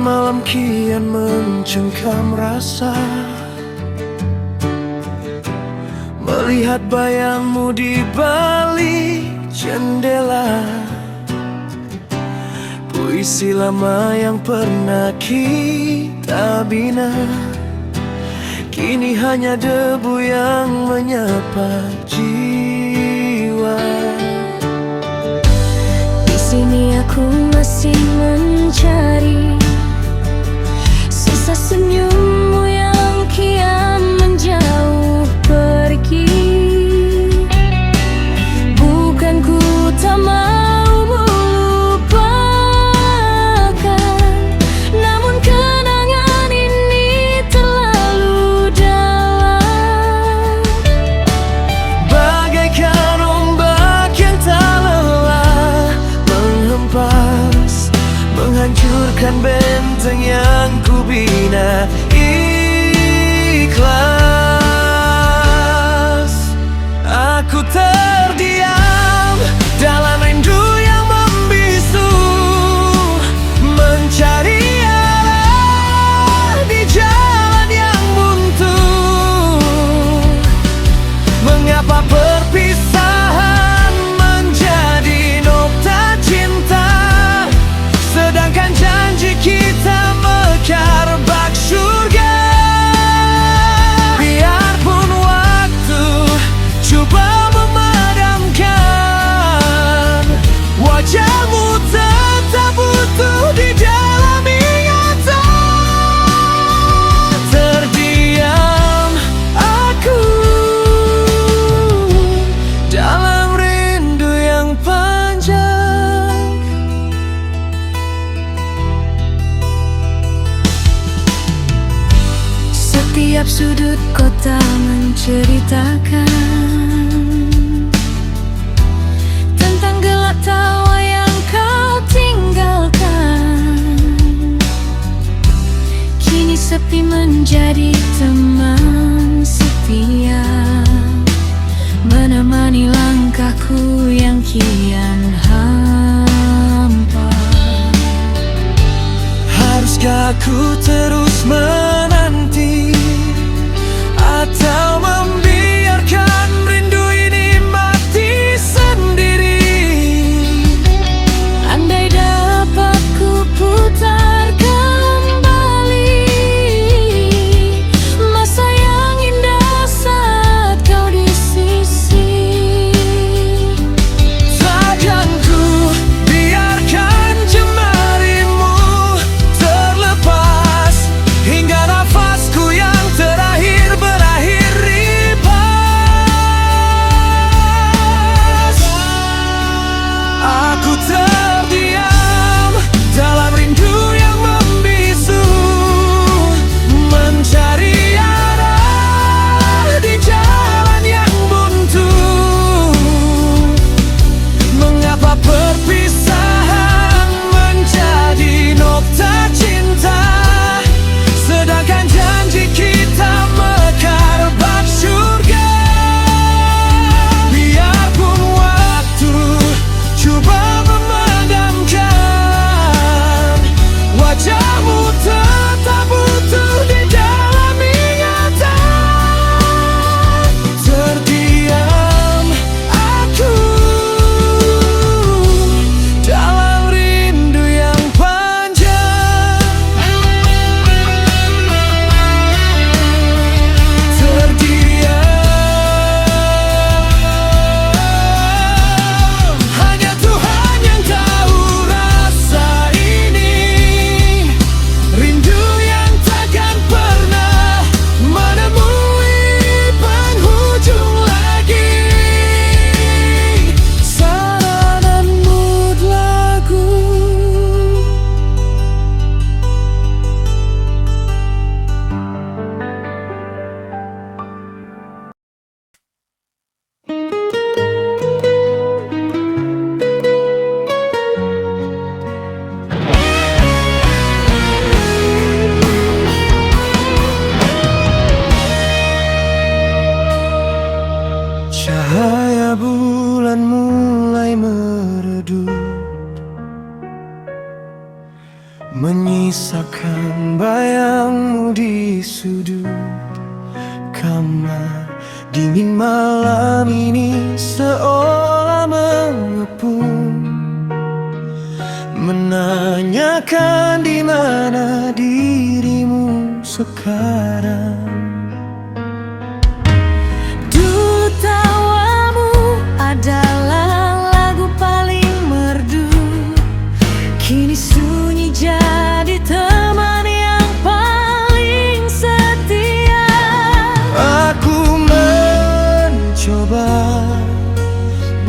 Malam kian mencengkam rasa, melihat bayangmu di balik jendela. Puisi lama yang pernah kita bina, kini hanya debu yang menyapa jiwa. Di sini aku masih mencari sisa senyummu yang kian menjauh pergi. Bukan ku tak mau melupakan, namun kenangan ini terlalu dalam. Bagaikan ombak yang tak lelah menghempas, menghancurkan benteng yang kubina. Ikhlas, aku terdiam dalam rindu yang membisu, mencari arah di jalan yang buntu. Mengapa perpisahan menjadi nokta cinta, sedangkan janji kita mekar bak surga. Biarpun waktu coba memadamkan, wajahmu tetap utuh di dalam ingatan. Terdiam aku dalam rindu yang panjang. Setiap sudut kota menceritakan tentang gelak tawa yang kau tinggalkan. Kini sepi menjadi teman setia, menemani langkahku yang kian hampa. Haruskah aku terus menanti, atau membiarkan rindu ini mati sendiri? Andai dapat ku putar kembali masa yang indah saat kau di sisi, Takkan ku biarkan jemarimu terlepas hingga Cahaya bulan mulai meredup, menyisakan bayangmu di sudut kamar. Dingin malam ini seolah mengepung, menanyakan di mana dirimu sekarang. Dulu tawamu adalah lagu paling merdu, kini sunyi jadi teman yang paling setia. Aku mencoba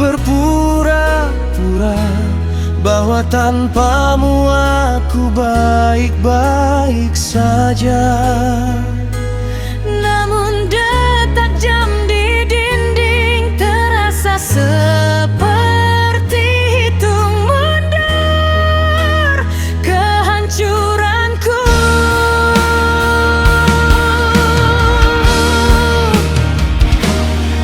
berpura-pura bahwa tanpamu aku baik-baik saja. Namun detak jam di dinding terasa seperti hitung mundur kehancuranku.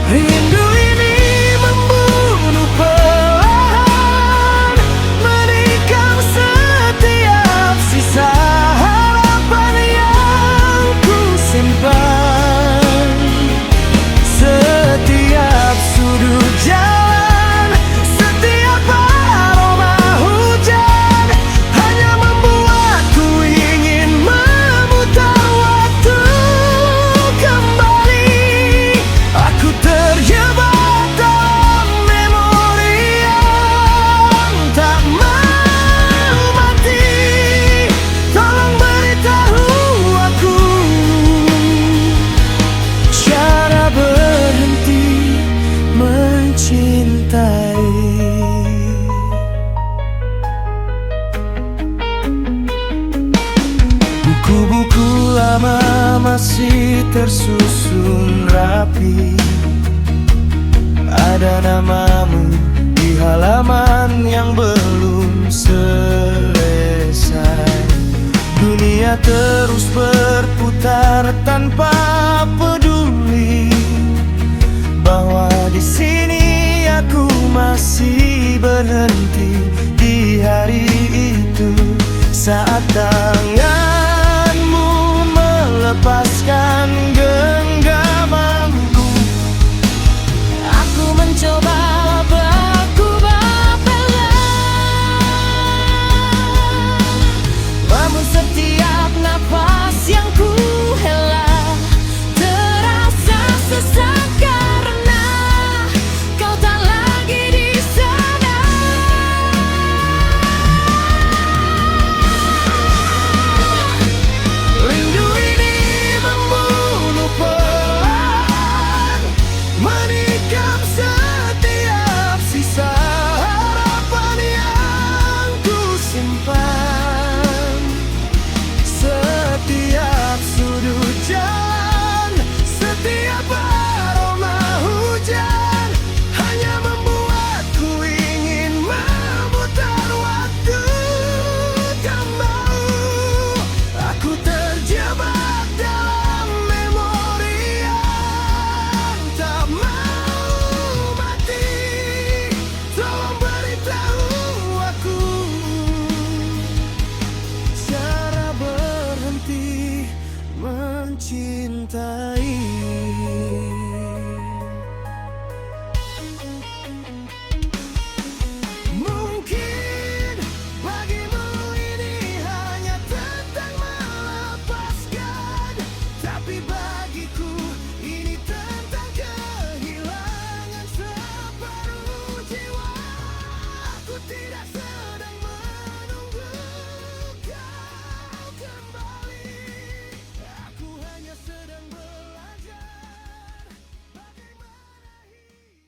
Rindu ini membunuh perlahan, menikam setiap sisa harapan yang ku simpan. Setiap sudut jalan, setiap aroma hujan hanya membuatku ingin memutar waktu kembali. Aku terjebak dalam memori yang tak mau mati. Tolong beritahu aku cara berhenti mencintai. Buku-buku lama masih tersusun rapi, ada namamu di halaman yang belum selesai. Dunia terus berputar tanpa peduli bahwa di sini aku masih berhenti di hari itu saat tanganmu melepaskan genggamanku. Aku mencoba berubah pelan, namun setiap napas yang ku hela terasa sesak karena kau tak lagi di sana. Rindu ini membunuh perlahan, menikam setiap sisa harapan yang ku simpan. Setiap sudut jalan, setiap aroma hujan hanya membuatku ingin memutar waktu kembali. Aku terjebak dalam memori yang tak mau mati. Tolong beritahu aku cara berhenti mencintai. Mungkin bagimu ini hanya tentang melepaskan, tapi bagiku ini tentang kehilangan separuh jiwa. Aku tidak sedang menunggu kau kembali, aku hanya sedang belajar bagaimana hidup.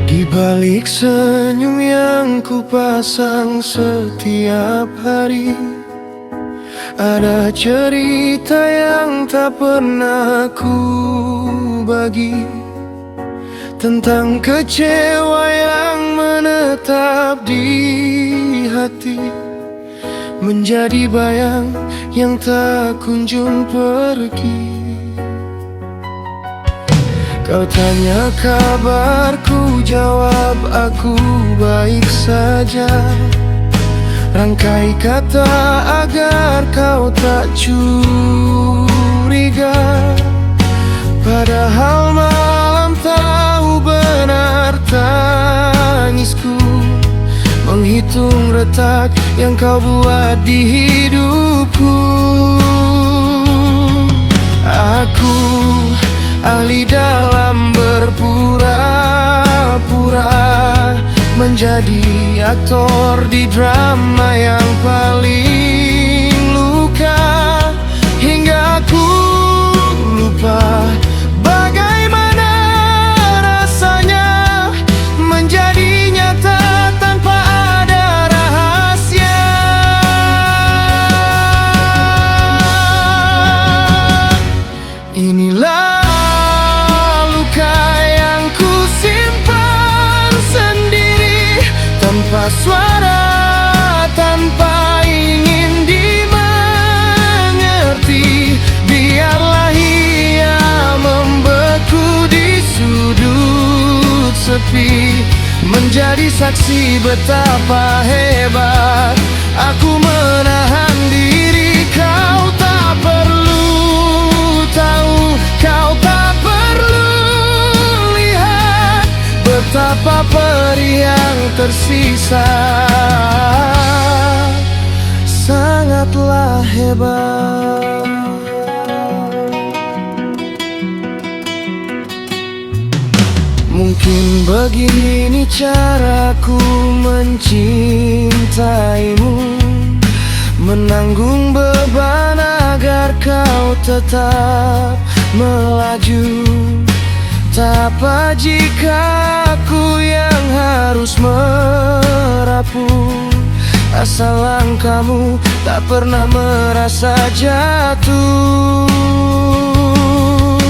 Di balik senyum yang ku pasang setiap hari, ada cerita yang tak pernah ku bagi. tentang kecewa yang menetap di hati, menjadi bayang yang tak kunjung pergi. Kau tanya kabarku, jawab aku baik saja. Rangkai kata agar kau tak curiga, padahal malam tahu benar tangisku, menghitung retak yang kau buat di hidupku. Aku ahli dalam berpura-pura, menjadi aktor di drama yang paling luka, hingga aku lupa bagaimana rasanya menjadi nyata tanpa ada rahasia. Inilah tanpa suara, tanpa ingin dimengerti, biarlah ia membeku di sudut sepi, menjadi saksi betapa hebat aku menahan diri. Kau tak perlu tahu, kau tak perlu lihat betapa perih yang tersisa sangatlah hebat. Mungkin begini caraku mencintaimu, menanggung beban agar kau tetap melaju. Tapa jika aku yang harus merapuh, asal langkahmu tak pernah merasa jatuh.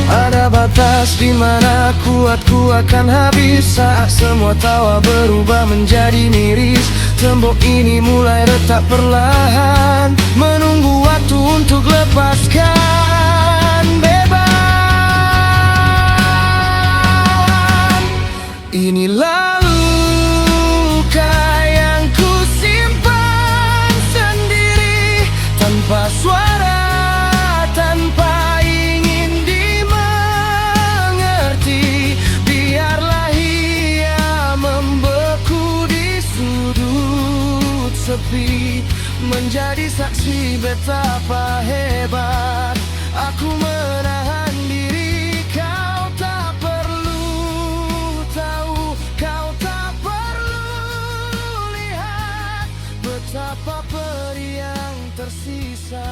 Ada batas di mana kuatku akan habis, saat semua tawa berubah menjadi miris. Tembok ini mulai retak perlahan, menunggu waktu untuk lepaskan bebas. Inilah luka yang ku simpan sendiri, tanpa suara, tanpa ingin dimengerti, biarlah ia membeku di sudut sepi, menjadi saksi betapa hebat aku menahan diri. Kau tak perlu tahu, kau tak perlu lihat betapa perih yang tersisa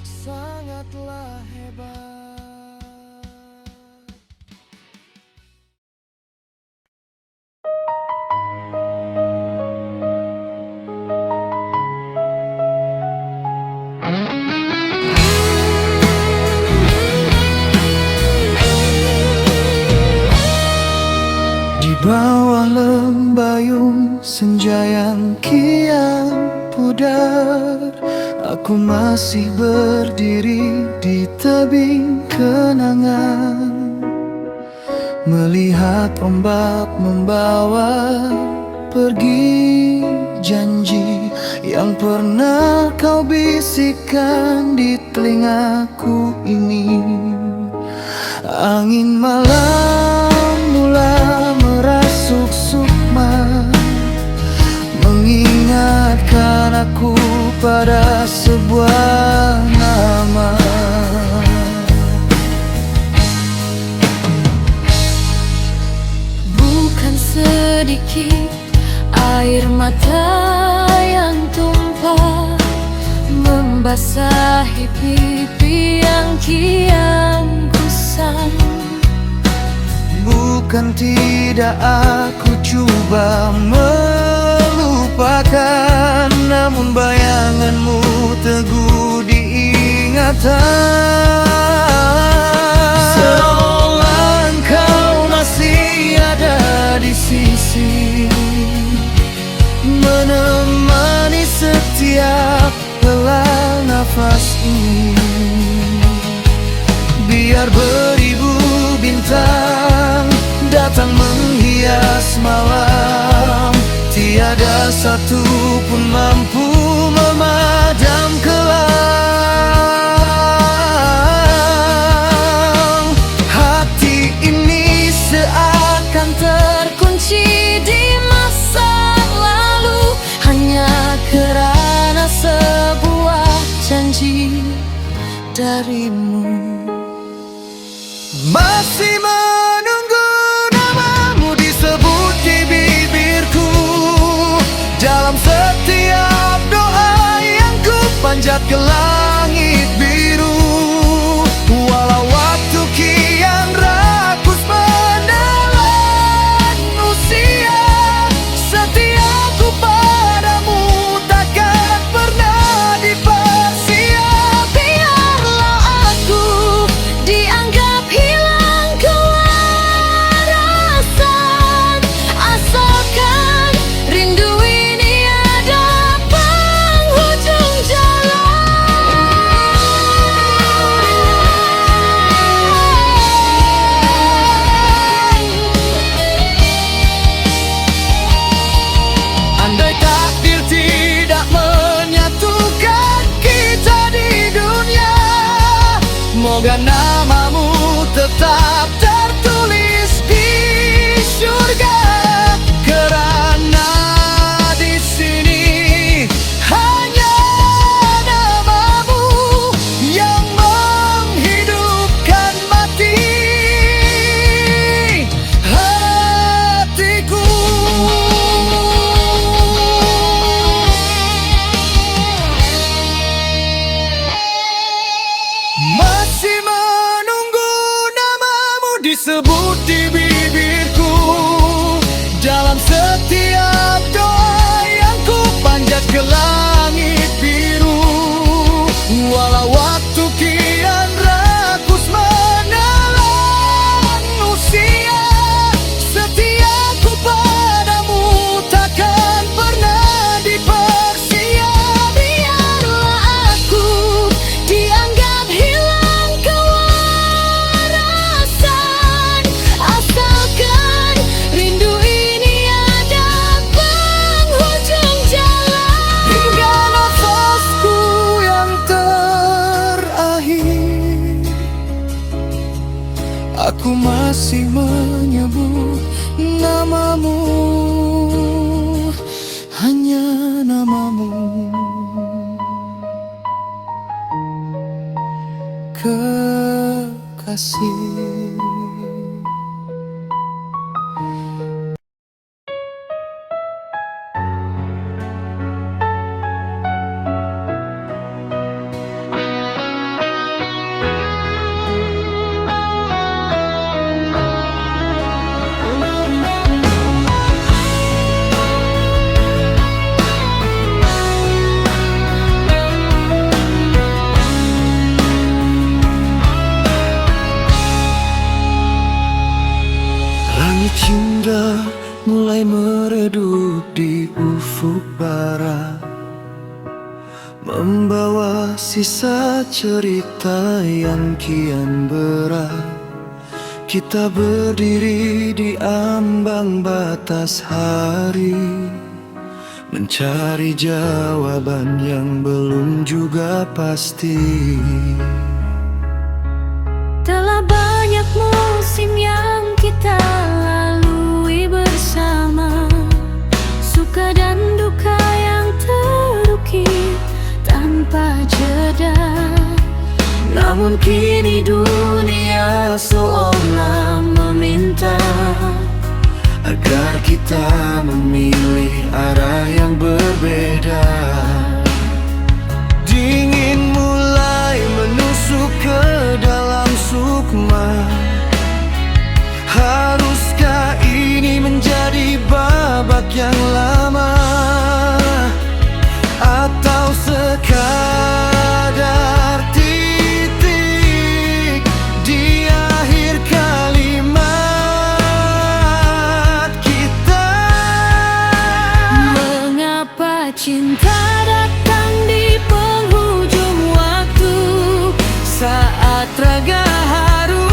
sangatlah hebat. Di bawah lembayung senja yang kian pudar, aku masih berdiri di tebing kenangan, melihat ombak membawa pergi janji yang pernah kau bisikkan di telingaku ini. Angin malam mula merasuk sukma, mengingatkan aku pada sebuah nama. Bukan sedikit air mata yang tumpah, membasahi pipi yang kian kusam. Bukan tidak aku coba melupakan, namun bayanganmu teguh diingatan. Seolah Biar beribu bintang datang menghias malam, tiada satu pun mampu memadam kelam. Hati ini seakan terkunci di masa lalu, hanya kerana sebuah janji darimu. Masih menunggu namamu disebut di bibirku, dalam setiap doa yang ku panjat ke langit biru. Walau waktu kian rakus menelan usia, setiaku padamu takkan pernah dipersia. Biarlah aku dianggap hilang kewarasan, asalkan rindu ini ada penghujung jalan. Andai takdir tidak menyatukan kita di dunia, moga namamu tetap tertulis di surga. Kerana di sini hanya namamu yang menghidupkan mati hatiku. Masih menunggu namamu disebut di bibirku, dalam setiap doa yang ku panjat ke langit biru. Walau waktu kian rakus menelan usia, setiaku padamu takkan pernah dipersia. Biarlah aku dianggap hilang kewarasan, asalkan rindu ini ada penghujung jalan. Hingga nafasku yang terakhir, aku masih menyebut namamu, hanya namamu, kekasih. Langit cindra mulai meredup di ufuk barat, membawa sisa cerita yang kian berat. Kita berdiri di ambang batas hari, mencari jawaban yang belum juga pasti. Telah banyak musim yang kita lalui bersama, suka dan duka yang terukir tanpa jeda. Namun kini dunia seolah meminta agar kita memilih arah yang berbeda. Dingin mulai menusuk ke dalam sukma. Haruskah ini menjadi babak yang lama, atau sekadar titik di akhir kalimat kita? mengapa cinta datang di penghujung waktu, saat raga haru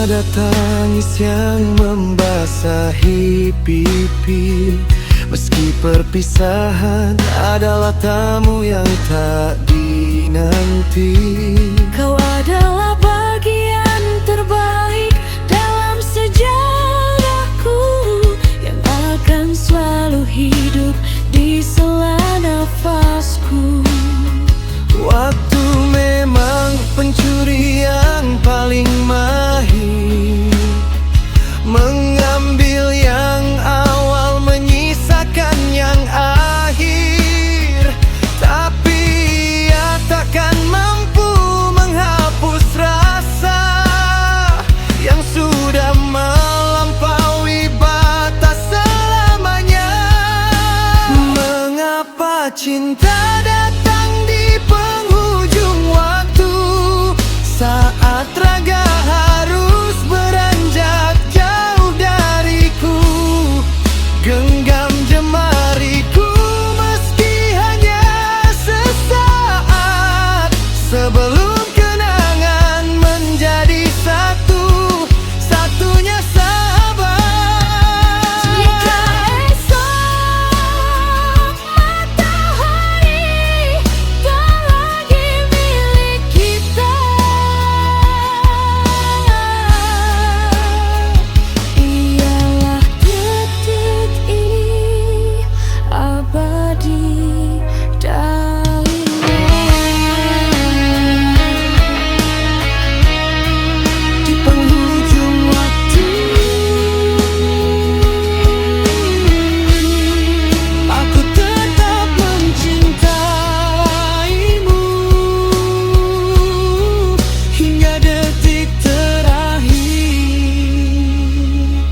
ada tangis yang membasahi pipi. Meski perpisahan adalah tamu yang tak dinanti. Kau adalah bagian terbaik dalam sejarahku, yang akan selalu hidup di sela nafasku. Waktu memang pencuri yang paling mahir, mengambil yang awal, menyisakan yang akhir. Tapi ia takkan mampu menghapus rasa yang sudah melampaui batas selamanya. Mengapa cinta datang di penghujung waktu, saat raga harus beranjak jauh dariku? Genggam jemariku meski hanya sesaat, sebelum kenangan menjadi satu-satunya sahabat. Jika esok matahari tak lagi milik kita, ialah detik ini abadi darimu. Di penghujung waktu, aku tetap mencintaimu hingga detik terakhir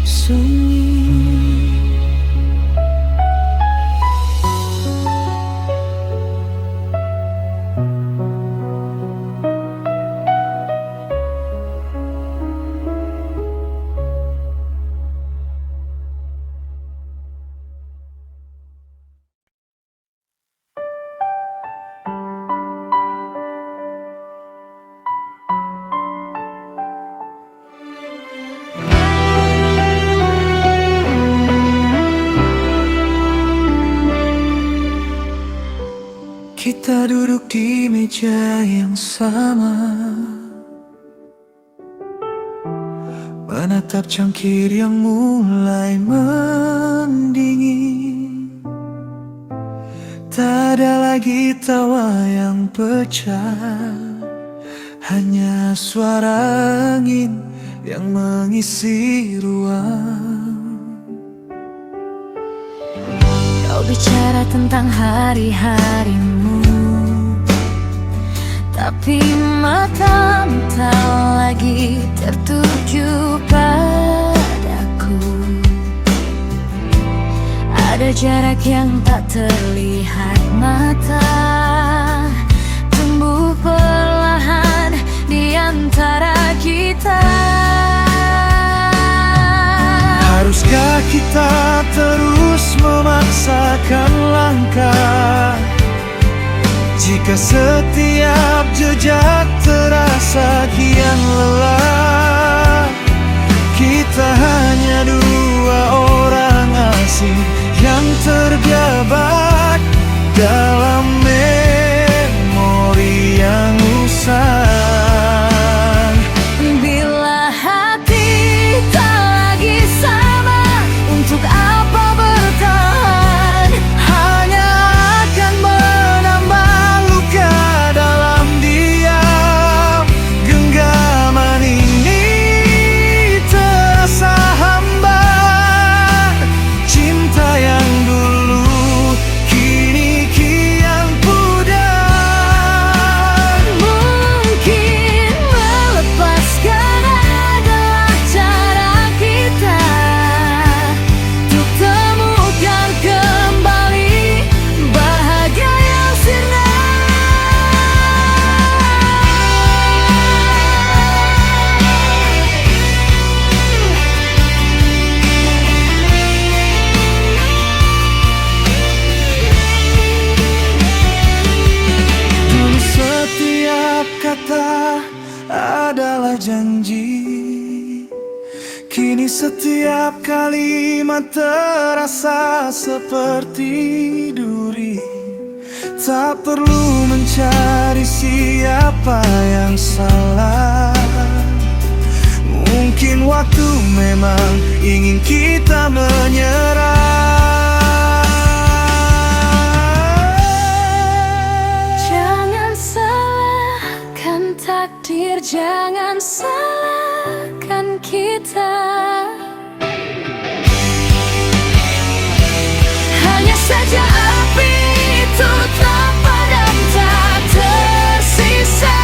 sunyi. Kita duduk di meja yang sama, menatap cangkir yang mulai mendingin. Tak ada lagi tawa yang pecah, hanya suara angin yang mengisi ruang. Kau bicara tentang hari-harimu, tapi matamu tak lagi tertuju padaku. Ada jarak yang tak terlihat mata, tumbuh perlahan di antara kita. Haruskah kita terus memaksakan langkah, jika setiap jejak terasa kian lelah? Kita hanya dua orang asing yang terjebak dalam memori yang usang. Bila hati tak lagi sama, untuk apa bertahan? Hanya akan menambah luka dalam diam. Genggaman ini Kini setiap kalimat terasa seperti duri. Tak perlu mencari siapa yang salah. Mungkin waktu memang ingin kita menyerah. Jangan salahkan takdir, jangan salahkan kita. Hanya saja api itu tak padam, tak tersisa.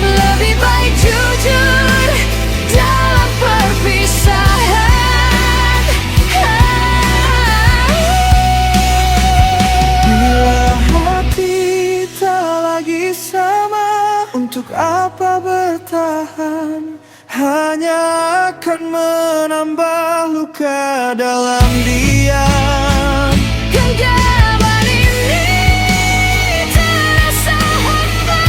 Lebih baik jujur dalam perpisahan. Bila hati tak lagi sama, untuk apa bertahan? Hanya akan menambah luka dalam diam. Genggaman ini terasa hampa.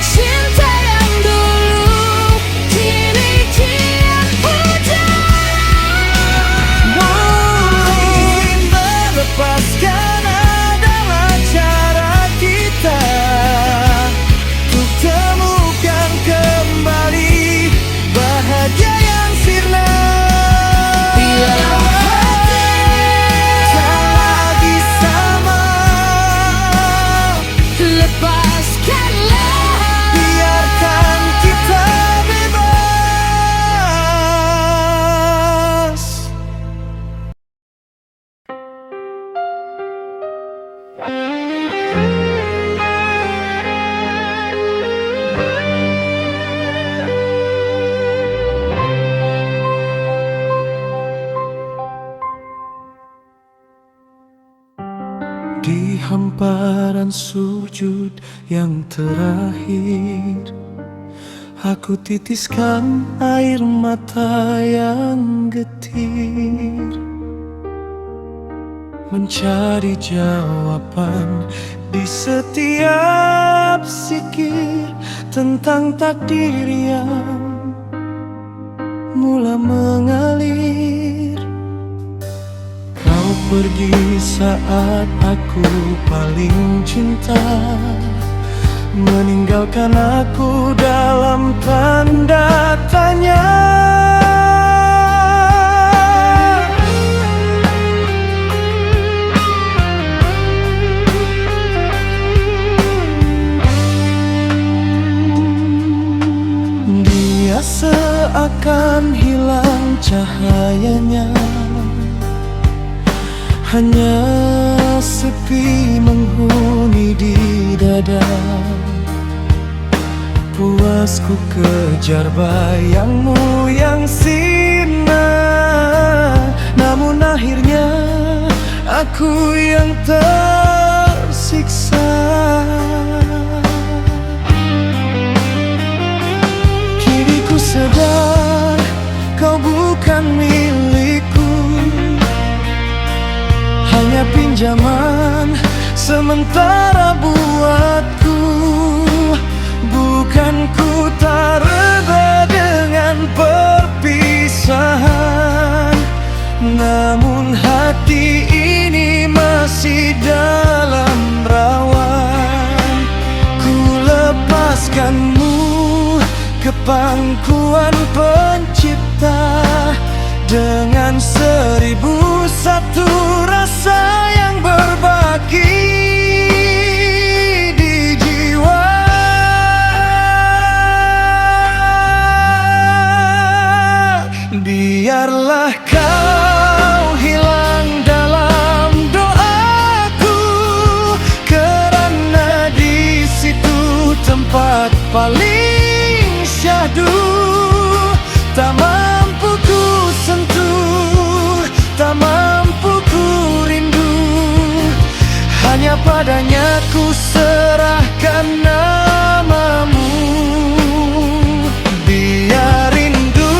Cinta yang dulu kini kian pudar. Mungkin melepaskan adalah cara kita untuk temukan kembali bahagia yang sirna. Bila hati tak lagi sama, lepaskanlah. biarkan kita bebas. Di hamparan sujud yang terakhir, aku titiskan air mata yang getir, mencari jawaban di setiap sikir tentang takdir yang mula mengalir. Kau pergi saat aku paling cinta, meninggalkan aku dalam tanda tanya. Dia seakan hilang cahayanya, hanya sepi menghuni di dada. Puas ku kejar bayangmu yang sinar, namun akhirnya aku yang tersiksa. Kini ku sadar kau bukan milikku, hanya pinjaman sementara buatku. Bukan ku tak reda dengan perpisahan, namun hati ini masih dalam rawan. Ku lepaskanmu ke pangkuan pencipta, dengan 1001 rasa yang berbagi di jiwa. Biarlah kau hilang dalam doaku, karena di situ tempat paling syahdu. Tak mampu ku sentuh, tak mampu ku rindu, hanya padanya ku serahkan namamu. Biar rindu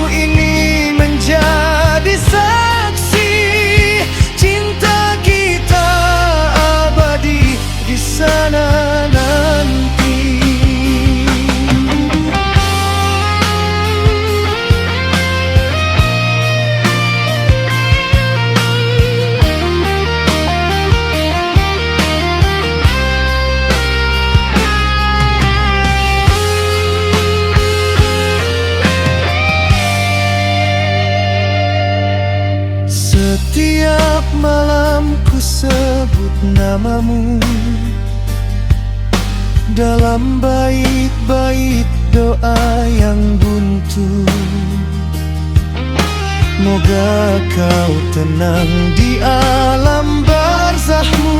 ini menjadi saksi cinta kita abadi di sana nanti. malam ku sebut namamu dalam bait-bait doa yang buntu. Moga kau tenang di alam barzahmu,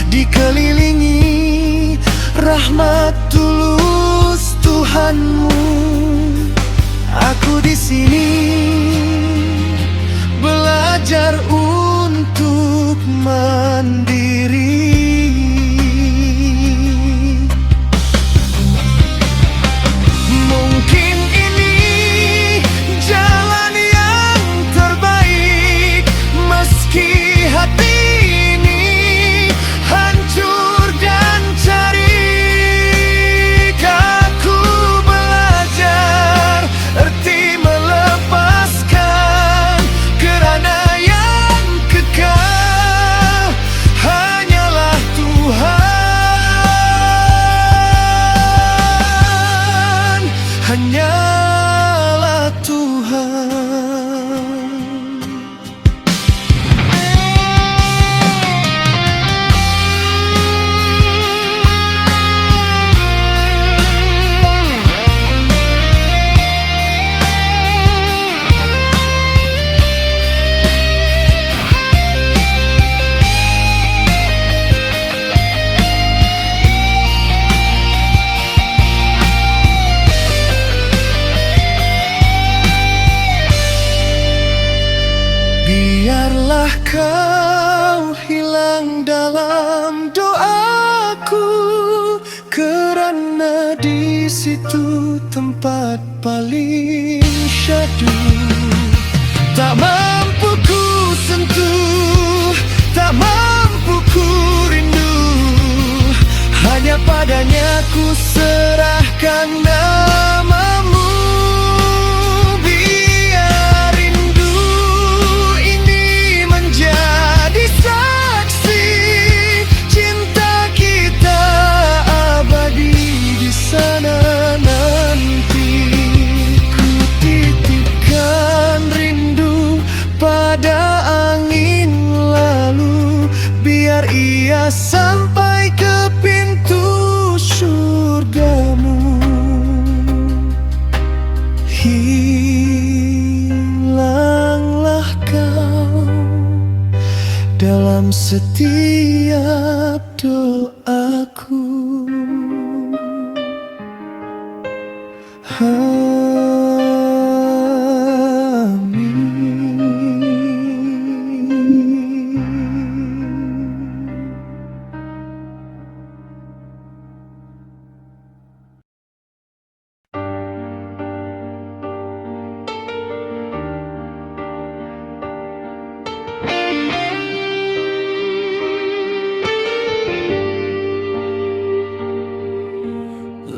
dikelilingi rahmat tulus Tuhanmu. Aku di sini belajar untuk mandiri. Mungkin ini jalan yang terbaik, meski hati ini hancur dan carik. Aku belajar erti melepaskan, kerana yang kekal hanyalah Tuhan, hanyalah Tuhan. Biarlah kau hilang dalam doaku, kerana di situ tempat paling syahdu. Tak mampu ku sentuh, tak mampu ku rindu, hanya padanya ku serahkan namamu. Biar rindu ini menjadi saksi cinta kita abadi di sana nanti. Ku titipkan rindu pada angin lalu, biar ia sampai ke pintu surgamu. Hilanglah kau dalam setiap doaku.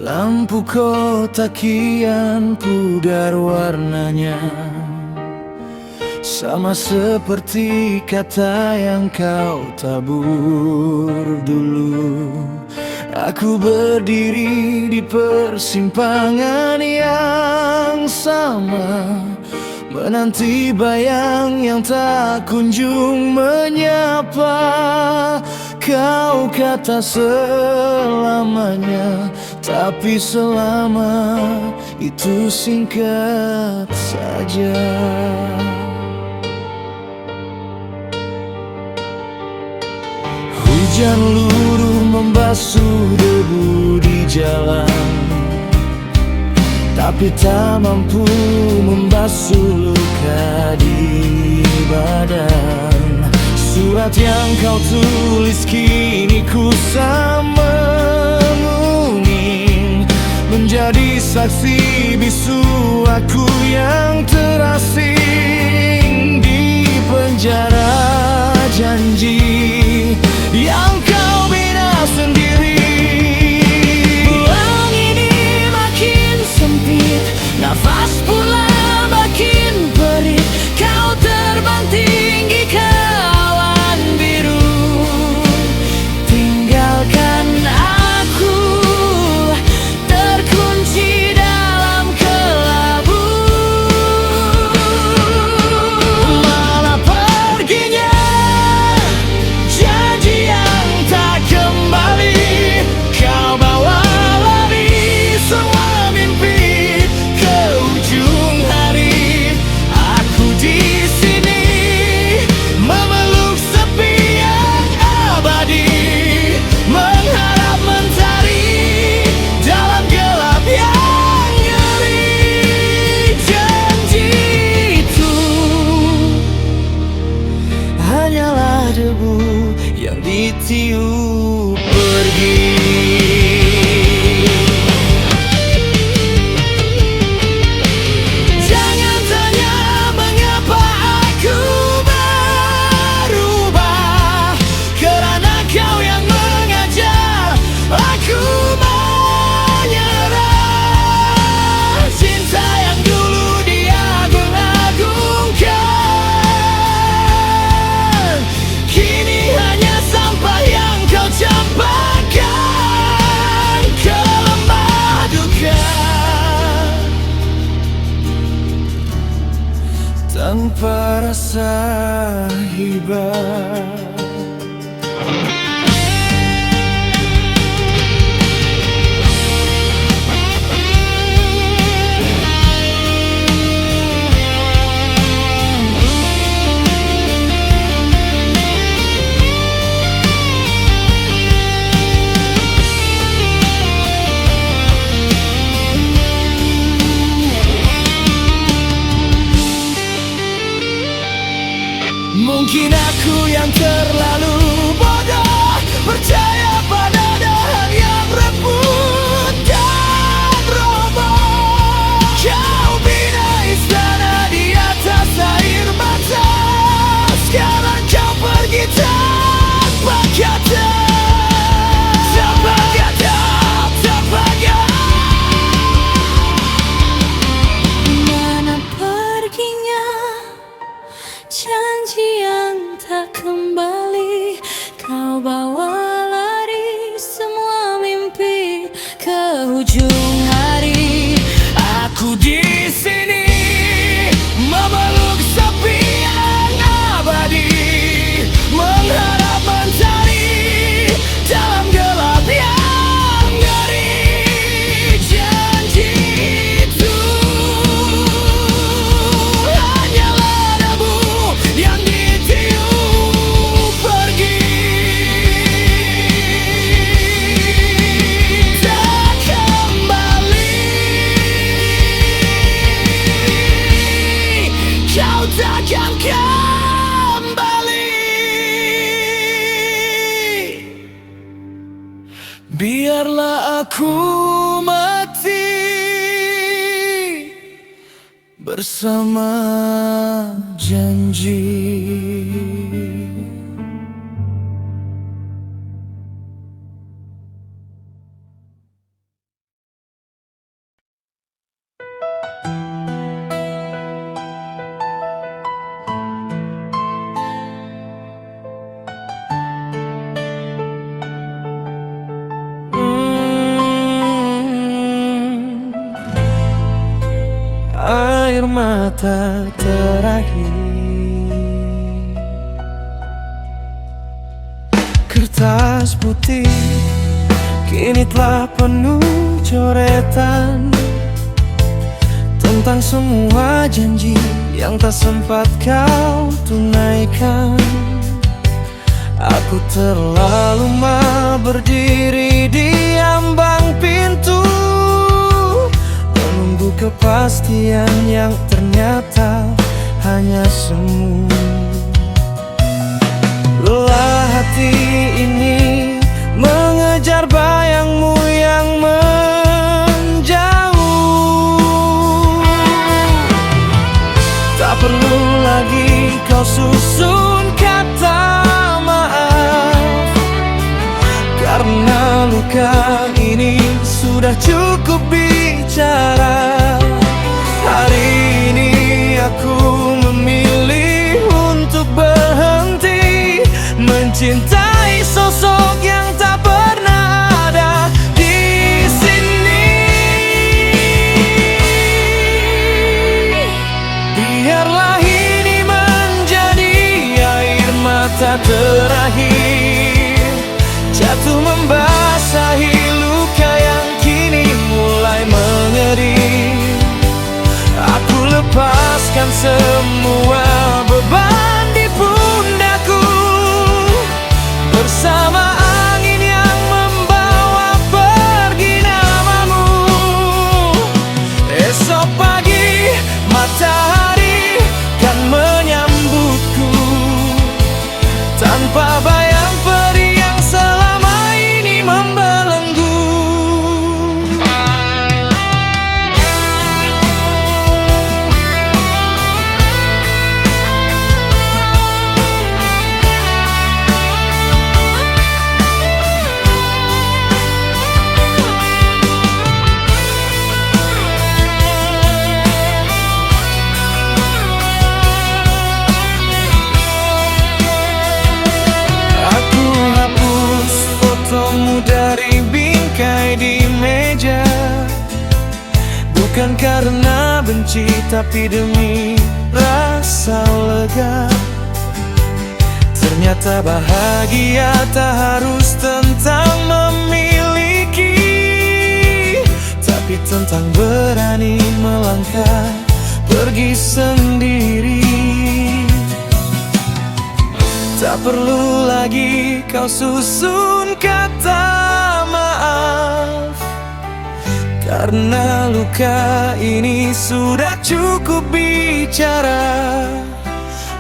Lampu kota kian pudar warnanya, sama seperti kata yang kau tabur dulu. Aku berdiri di persimpangan yang sama, menanti bayang yang tak kunjung menyapa. Kau kata selamanya, tapi selama itu singkat saja. Hujan luruh membasuh debu di jalan, tapi tak mampu membasuh luka di badan. Surat yang kau tulis kini ku mengunging, menjadi saksi bisu aku yang terasing di penjara janji yang kau bina sendiri. Ruang ini makin sempit, nafas pula makin berit. Kau terbang tinggi ke awan biru, tinggalkan aku terkunci dalam kelam. tanpa rasa hibah. Mungkin aku yang terlalu bodoh, percaya pada dahan yang rebut dan roboh. Kau bina istana di atas air mata, sekarang kau pergi tanpa kata. Tanpa kata, tanpa kata. Mana perginya janji yang tak kembali? Kau bawa lari semua mimpi ke ujung hari. Aku di sini memeluk sepi yang abadi, mengharap mencari dalam gelap yang ngeri. Janji itu hanyalah debu yang ditiup pergi, tak kembali. Kau takkan kembali. Biarlah aku mati bersama janji. Air mata terakhir, kertas putih kini telah penuh coretan tentang semua janji yang tak sempat kau tunaikan. Aku terlalu lama berdiri di ambang pintu, menunggu kepastian yang ternyata hanya semu. Lelah hati ini mengejar bayangmu yang menjauh. Tak perlu lagi kau susun kata maaf, karena luka ini sudah cukup bicara. Hari ini aku memilih untuk berhenti mencintai sosok yang tak pernah ada di sini. Biarlah ini menjadi air mata terakhir, jatuh membasahi luka yang kini mulai mengering. Aku lepaskan semua beban di pundakku, bersama angin yang membawa pergi namamu. Esok pagi matahari kan menyambutku, tanpa bayang peri yang selama ini membelenggu. karena benci, tapi demi rasa lega. Ternyata bahagia tak harus tentang memiliki, tapi tentang berani melangkah pergi sendiri. Tak perlu lagi kau susun kata maaf, karena luka ini sudah cukup bicara.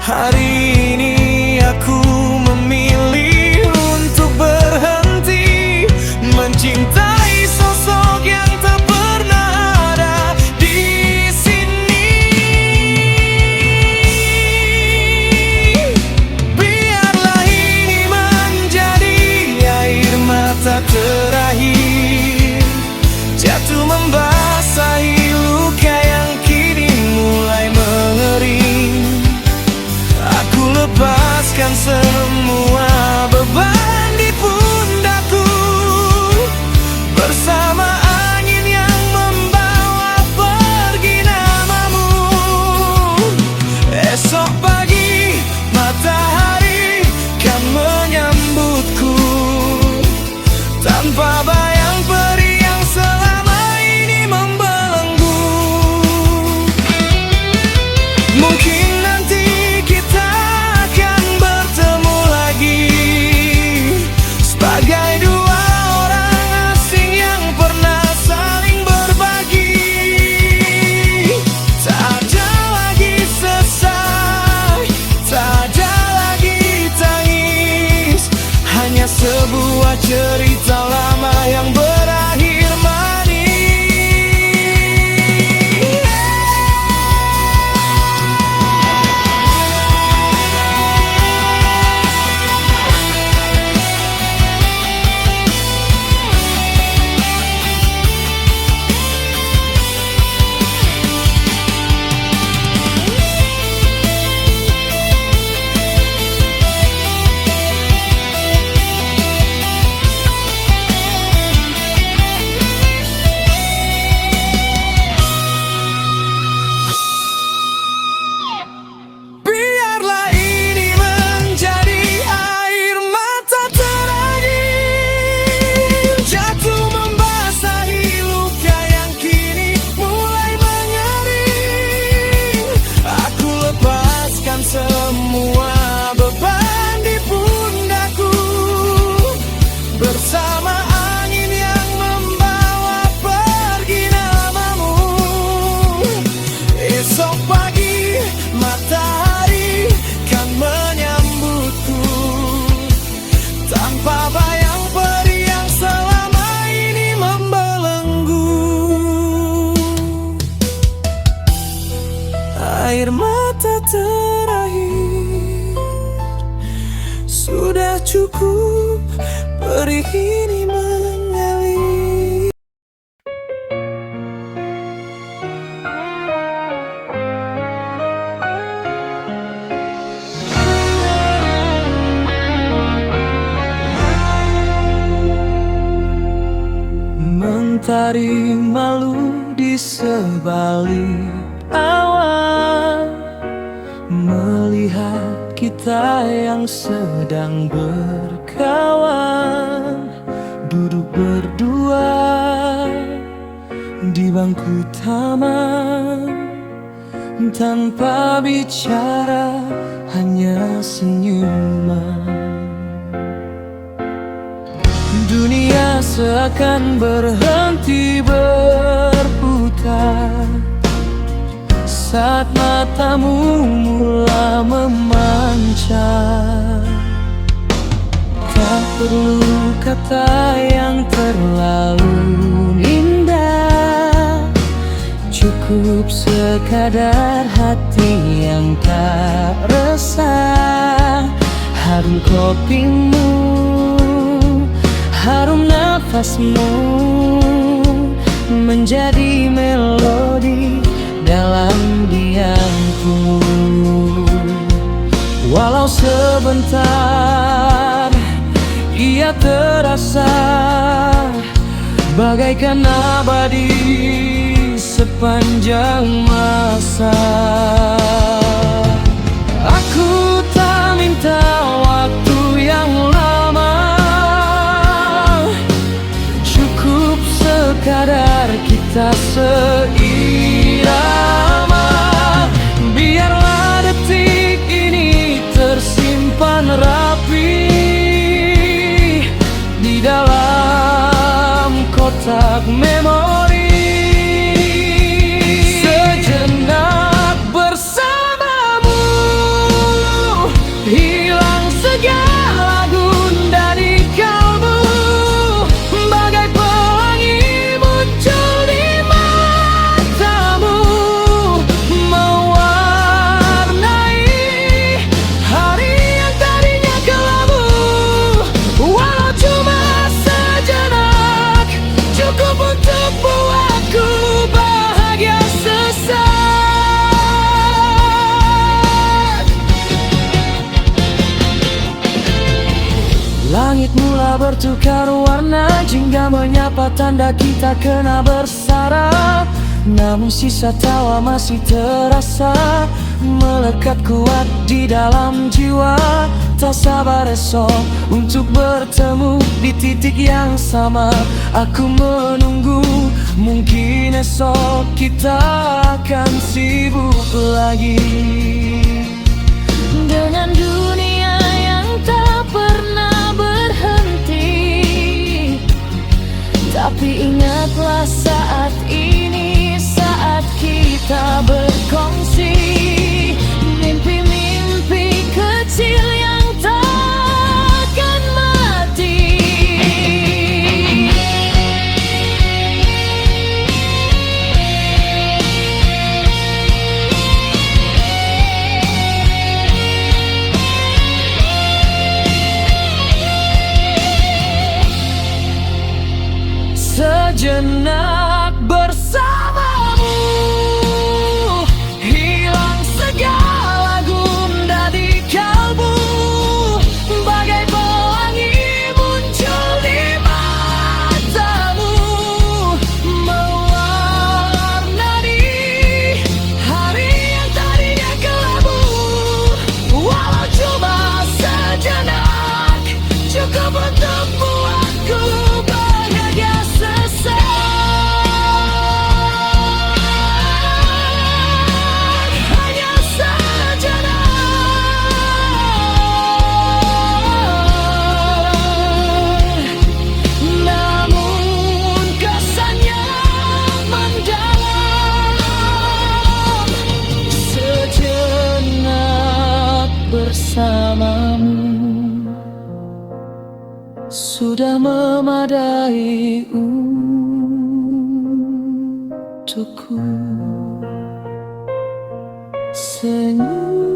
Hari ini aku memilih untuk berhenti mencintai sosok yang tak pernah ada di sini. Biarlah ini menjadi air mata terakhir, jatuh membasahi luka yang kini mulai mengering. Aku lepaskan semua beban di pundakku, bersama angin yang membawa pergi namamu. Esok pagi matahari kan menyambutku, tanpa bayang perih yang selama ini membelenggu. Mungkin nanti kita akan bertemu lagi, sebagai dua orang asing yang pernah saling berbagi. Tak ada lagi sesak, tak ada lagi tangis, hanya sebuah cerita lama yang berakhir manis. Biarlah ini menjadi air mata terakhir, jatuh membasahi luka yang kini mulai mengering. Aku lepaskan semua beban di pundakku, bersama angin yang membawa pergi namamu. Esok pagi matahari kan menyambutku, tanpa bayang perih yang selama ini membelenggu. Air mata terakhir sudah cukup, perih ini mengalir. Mentari malu di sebalik awan, melihat kita yang sedang berkawan, duduk berdua di bangku taman, tanpa bicara, hanya senyuman. Dunia seakan berhenti berputar saat matamu mula memancar. Tak perlu kata yang terlalu indah, cukup sekadar hati yang tak resah. Harum kopimu, harum nafasmu, menjadi melodi dalam diamku. Walau sebentar ia terasa bagaikan abadi sepanjang malam. rasa. Aku tak minta waktu yang lama, cukup sekadar kita seirama. Biarlah detik ini tersimpan rapi di dalam kotak memori. Sejenak bersamamu, hilang segala gundah di kalbu. Bagai pelangi muncul di matamu, mewarnai hari yang tadinya kelabu. Walau cuma sejenak, cukup untuk buatku bahagia sesaat. Langit mula bertukar warna, jingga menyapa tanda kita kena bersara. Namun sisa tawa masih terasa, melekat kuat di dalam jiwa. Tak sabar esok untuk bertemu di titik yang sama. Aku menunggu, mungkin esok kita akan sibuk lagi dengan dunia yang tak pernah berhenti. Tapi ingatlah saat ini, saat kita berkongsi mimpi-mimpi kecil yang takkan mati. Sejenak bersamamu, hilang segala gundah di kalbu. Bagai pelangi muncul di matamu, mewarnai hari yang tadinya kelabu. Walau cuma sejenak, cukup untuk buatku bahagia sesaat. Hanya sejenak, namun kesannya mendalam. Sejenak bersamamu sudah memadai untukku. Senyum